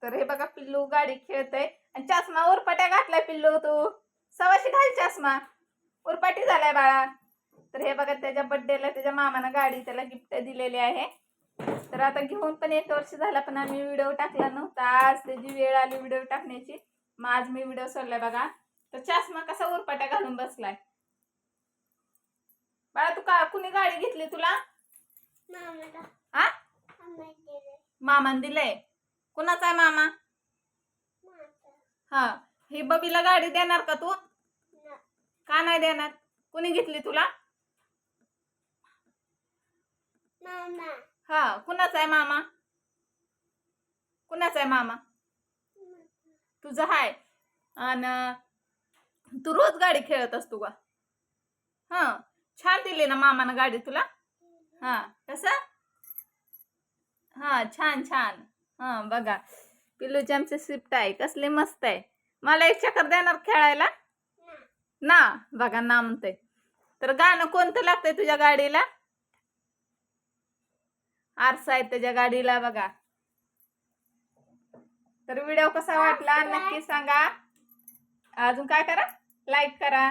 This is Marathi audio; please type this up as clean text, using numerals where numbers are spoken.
तर हे बघा पिल्लू गाडी खेळतय आणि चष्मा उरपाट्या घातलाय पिल्लू तू सवाशी घाल चष्मा उरपाटी झालाय बाळा. तर हे बघा त्याच्या बर्थडेला त्याच्या मामानं गाडी त्याला गिफ्ट दिलेली आहे. तर आता घेऊन पण 1 वर्ष झाला पण आम्ही व्हिडिओ टाकला नव्हता. आज त्याची वेळ आली व्हिडिओ टाकण्याची. मग आज मी व्हिडिओ सोडलाय बघा. तर चष्मा कसा उरपाट्या घालून बसलाय बाळा. तू का कुणी गाडी घेतली तुला? मामाने दिलंय. कुणाचा आहे मामा? हा ही बबीला गाडी देणार का तू? का नाही देणार? कुणी घेतली तुला? हा कुणाचा आहे मामा? कुणाचा आहे मामा? तुझा हाय. आणि तू रोज गाडी खेळत असतो का? हा छान दिली ना मामानं गाडी तुला. हा कसं? हा छान छान. हा बघा पिल्लूची आमची स्विफ्ट आहे कसली मस्त आहे. मला 1 चक्कर देणार खेळायला ना? बघा ना म्हणते. तर गाणं कोणतं लागतंय तुझ्या गाडीला? आरसा आहे त्याच्या गाडीला बघा. तर व्हिडिओ कसा वाटला नक्की सांगा. अजून काय करा? लाईक करा,